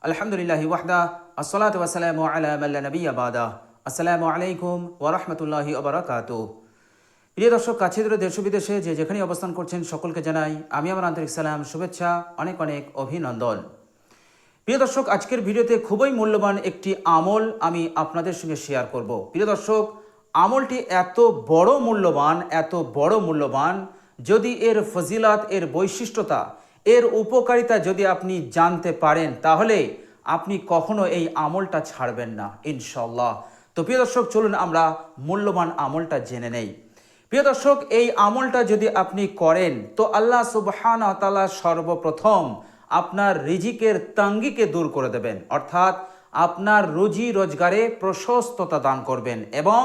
আলহামদুলিল্লাহি ওয়াহদা আসসালাতু ওয়াসসালামু আলা মান লা নাবিয়্যা বাদা। আসসালামু আলাইকুম ওয়া রাহমাতুল্লাহি ওয়া বারাকাতুহু। প্রিয় দর্শক, কাছে দূরে দেশ ও বিদেশে যে যেখানে অবস্থান করছেন সকলকে জানাই আমি আমার আন্তরিক সালাম, শুভেচ্ছা, অনেক অনেক অভিনন্দন। প্রিয় দর্শক, আজকের ভিডিওতে খুবই মূল্যবান একটি আমল আমি আপনাদের সঙ্গে শেয়ার করব। প্রিয় দর্শক, আমলটি এত বড় মূল্যবান, যদি এর ফজিলাত, এর বৈশিষ্ট্যতা, এর উপকারিতা যদি আপনি জানতে পারেন তাহলে আপনি কখনো এই আমলটা ছাড়বেন না ইনশাআল্লাহ। তো প্রিয় দর্শক, চলুন আমরা মূল্যবান আমলটা জেনে নেই। প্রিয় দর্শক, এই আমলটা যদি আপনি করেন তো আল্লাহ সুবহানাহু ওয়া তাআলা সর্বপ্রথম আপনার রিজিকের তাঙ্গিকে দূর করে দেবেন, অর্থাৎ আপনার রুজি রোজগারে প্রশস্ততা দান করবেন এবং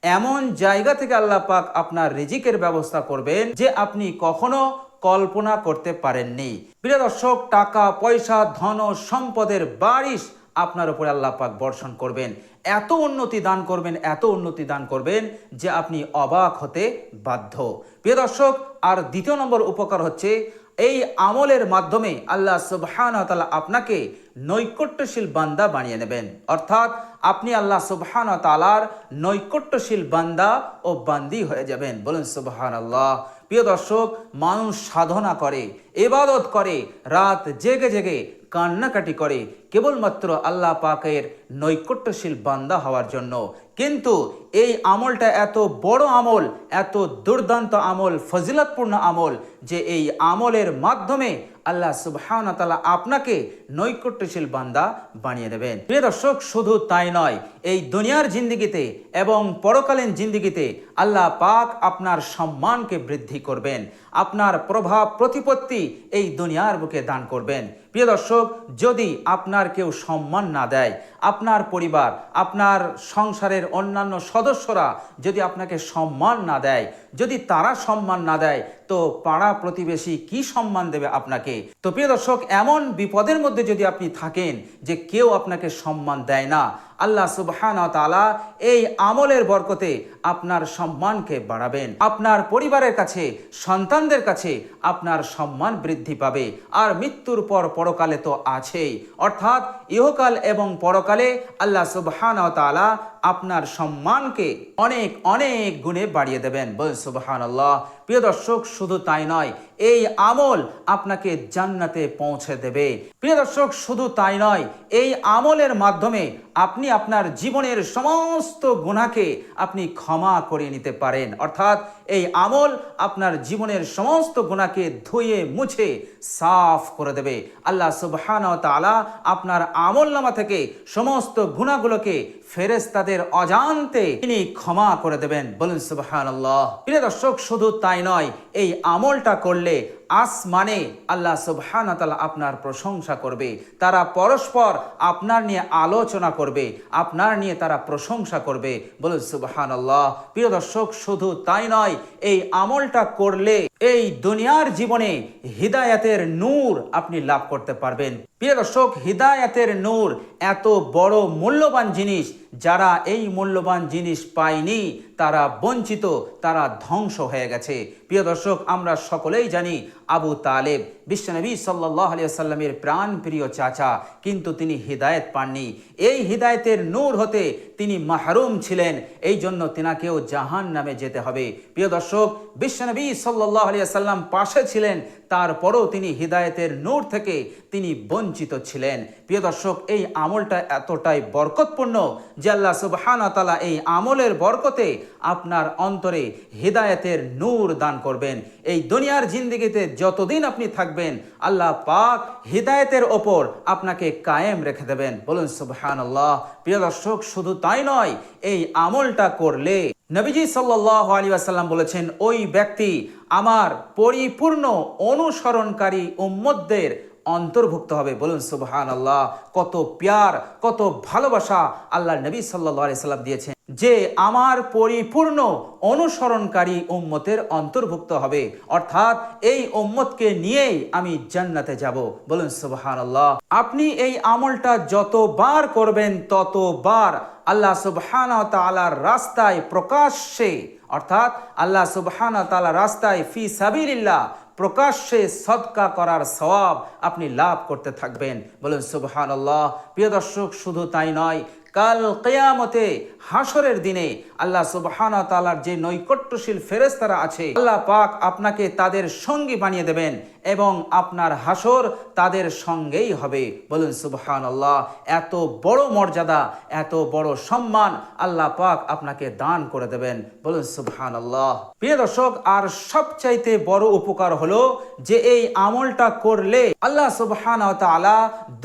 এমন জায়গা থেকে আল্লাহ পাক আপনার রিজিকের ব্যবস্থা করবেন যে আপনি কখনো কল্পনা করতে পারেননি। প্রিয় দর্শক, টাকা পয়সা ধন ও সম্পদের বারিশ আপনার উপরে আল্লাহ পাক বর্ষণ করবেন, এত উন্নতি দান করবেন যে আপনি অবাক হতে বাধ্য। প্রিয় দর্শক, আর দ্বিতীয় নম্বর উপকার হচ্ছে এই আমলের মাধ্যমে আল্লাহ সুবহানাহু ওয়া তাআলা আপনাকে নৈকট্যশীল বান্দা বানিয়ে নেবেন, অর্থাৎ আপনি আল্লাহ সুবহানাহু ওয়া তাআলার নৈকট্যশীল বান্দা ও বান্দি হয়ে যাবেন। বলুন সুবহানাল্লাহ। প্রিয় দর্শক, মানুষ সাধনা করে, ইবাদত করে, রাত জেগে জেগে কান্নাকাটি করে কেবলমাত্র আল্লাহ পাকের নৈকট্যশীল বান্দা হওয়ার জন্য, কিন্তু এই আমলটা এত বড় আমল, এত দুর্দান্ত আমল, ফজিলতপূর্ণ আমল যে এই আমলের মাধ্যমে আল্লাহ সুবহানাহু ওয়া তাআলা আপনাকে নৈকট্যশীল বান্দা বানিয়ে দেবেন। প্রিয় দর্শক, শুধু তাই নয়, এই দুনিয়ার জিন্দেগিতে এবং পরকালীন জিন্দেগিতে আল্লাহ পাক আপনার সম্মানকে বৃদ্ধি করবেন, আপনার প্রভাব প্রতিপত্তি এই দুনিয়ার বুকে দান করবেন। প্রিয় দর্শক, যদি আপনার কেউ সম্মান না দেয়, আপনার পরিবার, আপনার সংসারের অন্যান্য সদস্যরা যদি আপনাকে সম্মান না দেয়, যদি তারা সম্মান না দেয় তো পাড়া প্রতিবেশী কি সম্মান দেবে আপনাকে? তো প্রিয় দর্শক, এমন বিপদের মধ্যে যদি আপনি থাকেন যে কেউ আপনাকে সম্মান দেয় না, আল্লাহ সুবহানাহু ওয়া তাআলা এই আমলের বরকতে আপনার সম্মানকে বাড়াবেন, আপনার পরিবারের কাছে, সন্তানদের কাছে আপনার সম্মান বৃদ্ধি পাবে। আর মৃত্যুর পর পরকালে তো আছেই, অর্থাৎ ইহকাল এবং পরকালে আল্লাহ সুবহানাহু ওয়া তাআলা আপনার সম্মানকে অনেক অনেক গুণে বাড়িয়ে দেবেন। বলুন সুবহানাল্লাহ। প্রিয় দর্শক, শুধু তাই নয়, এই আমল আপনাকে জান্নাতে পৌঁছে দেবে। প্রিয় দর্শক, শুধু তাই নয়, এই আমলের মাধ্যমে আপনি আপনার জীবনের সমস্ত গুনাহকে আপনি ক্ষমা করে নিতে পারেন, অর্থাৎ এই আমল আপনার জীবনের সমস্ত গুনাহকে ধুয়ে মুছে সাফ করে দেবে। আল্লাহ সুবহানাহু ওয়া তাআলা আপনার আমলনামা থেকে সমস্ত গুনাহগুলোকে ফেরেশতাদের অজান্তে তিনি ক্ষমা করে দেবেন। বলুন সুবহানাল্লাহ। প্রিয় দর্শক, শুধু তাই নয়, এই আমলটা করলে আসমানে আল্লাহ সুবহানাহু ওয়া তাআলা আপনার প্রশংসা করবে, তারা পরস্পর আপনার নিয়ে আলোচনা করবে, আপনার নিয়ে তারা প্রশংসা করবে। বলুন সুবহানাল্লাহ। প্রিয় দর্শক, শুধু তাই নয়, এই আমলটা করলে এই দুনিয়ার জীবনে হিদায়াতের নূর আপনি লাভ করতে পারবেন। প্রিয় দর্শক, হিদায়াতের নূর এত বড় মূল্যবান জিনিস, যারা এই মূল্যবান জিনিস পায়নি তারা বঞ্চিত, তারা ধ্বংস হয়ে গেছে। প্রিয় দর্শক, আমরা সকলেই জানি আবু তালেব বিশ্বনবী সাল্লাল্লাহু আলাইহি ওয়াসাল্লামের প্রাণ প্রিয় চাচা, কিন্তু তিনি হিদায়াত পাননি। এই হিদায়াতের নূর হতে তিনি মাহরুম ছিলেন, এই জন্য তিনাকেও জাহান্নামে যেতে হবে। প্রিয় দর্শক, বিশ্বনবী সাল্লাল্লাহু আলাইহি ওয়াসাল্লাম পাশে ছিলেন, তারপরও তিনি হিদায়াতের নূর থেকে তিনি বঞ্চিত ছিলেন। প্রিয় দর্শক, এই আমলটা এতটাই বরকতপূর্ণ যে আল্লাহ সুবহানাহু ওয়া তাআলা এই আমলের বরকতে আপনার অন্তরে হিদায়াতের নূর দান করবেন। এই দুনিয়ার জিন্দেগিতে যতদিন আপনি থাকবেন আল্লাহ পাক হিদায়াতের ওপর আপনাকে কায়েম রেখে দেবেন। বলুন সুবহানাল্লাহ। প্রিয় দর্শক, শুধু তাই নয়, এই আমলটা করলে নবীজি সাল্লাল্লাহু আলাইহি ওয়াসাল্লাম বলেছেন, ওই ব্যক্তি আমার পরিপূর্ণ অনুসরণকারী উম্মতদের অন্তর্ভুক্ত হবে। বলুন সুবহানাল্লাহ। কত প্যার, কত ভালোবাসা আল্লাহর নবী সাল্লাল্লাহু আলাইহি ওয়াসাল্লাম দিয়েছেন যে আমার পরিপূর্ণ অনুসরণকারী উম্মতের অন্তর্ভুক্ত হবে, অর্থাৎ এই উম্মতকে নিয়েই আমি জান্নাতে যাব। বলুন সুবহানাল্লাহ। আপনি এই আমলটা যতবার করবেন ততবার আল্লাহ সুবহানাহু ওয়া তাআলার রাস্তায় প্রকাশ্যে, অর্থাৎ আল্লাহ সুবহানাহু ওয়া তাআলা রাস্তায় ফি সাবিলিল্লাহ প্রকাশ্যে সদকা করার সওয়াব আপনি লাভ করতে থাকবেন। বলুন সুবহানাল্লাহ। প্রিয় দর্শক, শুধু তাই নয়, কাল কিয়ামতে হাসরের দিনে আল্লাহ সুবহানাহু ওয়া তাআলার যে নৈকট্যশীল ফেরেশতারা আছে, আল্লাহ পাক আপনাকে তাদের সঙ্গী বানিয়ে দেবেন এবং আপনার হাসর তাদের সঙ্গেই হবে। বলুন সুবহানাল্লাহ। এত বড় মর্যাদা, এত বড় সম্মান আল্লাহ পাক আপনাকে দান করে দেবেন। বলুন সুবহানাল্লাহ। প্রিয় দর্শক, আর সবচাইতে বড় উপকার হলো যে এই আমলটা করলে আল্লাহ সুবহানাহু ওয়া তাআলা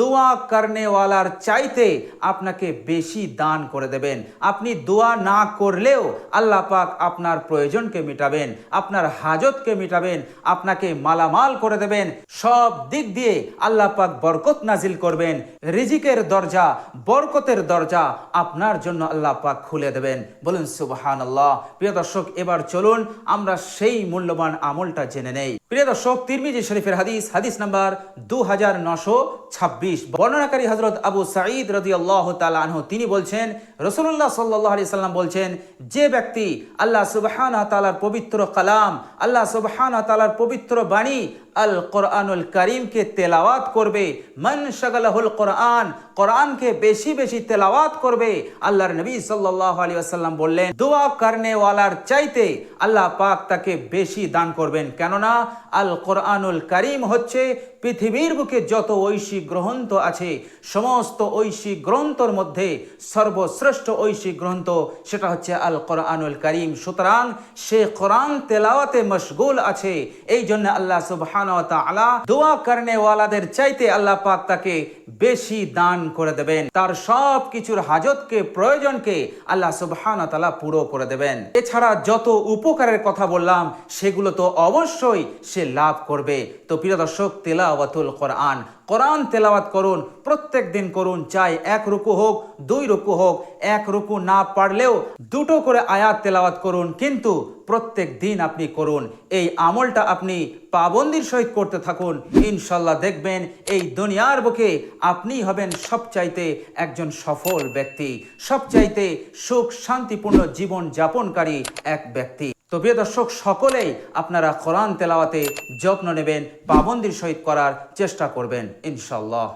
দোয়া করনেওয়ালার চাইতে আপনাকে বেশি দান করে দেবেন। আপনি দোয়া না করলেও আল্লাহ পাক আপনার প্রয়োজনকে মিটাবেন, আপনার হাজতকে মিটাবেন, আপনাকে মালামাল করে দেবেন। সব দিক দিয়ে আল্লাহ পাক বরকত নাজিল করবেন। রিজিকের দরজা, বরকতের দরজা আপনার জন্য আল্লাহ পাক খুলে দেবেন। বলুন সুবহানাল্লাহ। প্রিয় দর্শক, এবার চলুন আমরা সেই মূল্যবান আমলটা জেনে নেই। প্রিয় দর্শক, তিরমিজি শরীফের হাদিস নাম্বার 2926, বর্ণনাকারী হযরত আবু সাঈদ রাদিয়াল্লাহু তাআলা আনহু, তিনি বলছেন, রাসূলুল্লাহ সাল্লাল্লাহু আলাইহি সাল্লাম বলছেন, যে ব্যক্তি আল্লাহ সুবহানাহু ওয়া তাআলার পবিত্র কালাম, আল্লাহ সুবহানাহু ওয়া তাআলার পবিত্র বাণী আল কোরআনুল কারীমকে তেলাওয়াত করবে, মান শাগালাহুল কোরআন, কোরআনকে বেশি বেশি তেলাওয়াত করবে, আল্লাহর নবী সাল্লাল্লাহু আলাইহি ওয়াসাল্লাম বললেন, দোয়া করনেওয়ালার চাইতে আল্লাহ পাক তাকে বেশি দান করবেন। কেননা আল কোরআনুল কারীম হচ্ছে পৃথিবীর বুকে যত ঐশী গ্রন্থ আছে, সমস্ত ঐশী গ্রন্থর মধ্যে সর্বশ্রেষ্ঠ ঐশী গ্রন্থ সেটা হচ্ছে আল কোরআনুল কারীম। সুতরাং সে কোরআন তেলাওয়াতে মশগুল আছে। এই জন্য আল্লাহ সুবহানাহু ওয়া তাআলা দোয়া করনেওয়ালাদের চাইতে আল্লাহ পাক তাকে বেশি দান করে দেবেন। তার সব কিছুর হাজতকে, প্রয়োজনকে আল্লাহ সুবহানাহু ওয়া তাআলা পুরো করে দেবেন। এছাড়া যত উপকারের কথা বললাম সেগুলো তো অবশ্যই সে লাভ করবে। তো প্রিয় দর্শক, তেলাওয়াতুল কোরআন, কোরআন তেলাওয়াত করুন, প্রত্যেক দিন করুন। চাই 1 রুকু হোক, 2 রুকু হোক, 1 রুকু না পারলেও 2টো করে আয়াত তেলাওয়াত করুন, কিন্তু প্রত্যেক দিন আপনি করুন। এই আমলটা আপনি পাবন্দির সহিত করতে থাকুন। ইনশাল্লাহ দেখবেন এই দুনিয়ার বুকে আপনি হবেন সবচাইতে একজন সফল ব্যক্তি, সবচাইতে সুখ শান্তিপূর্ণ জীবন যাপনকারী এক ব্যক্তি। তো প্রিয় দর্শক, সকলেই আপনারা কোরআন তেলাওয়াতে যত্ন নেবেন, পাবন্দির সহিত করার চেষ্টা করবেন ইনশাল্লাহ।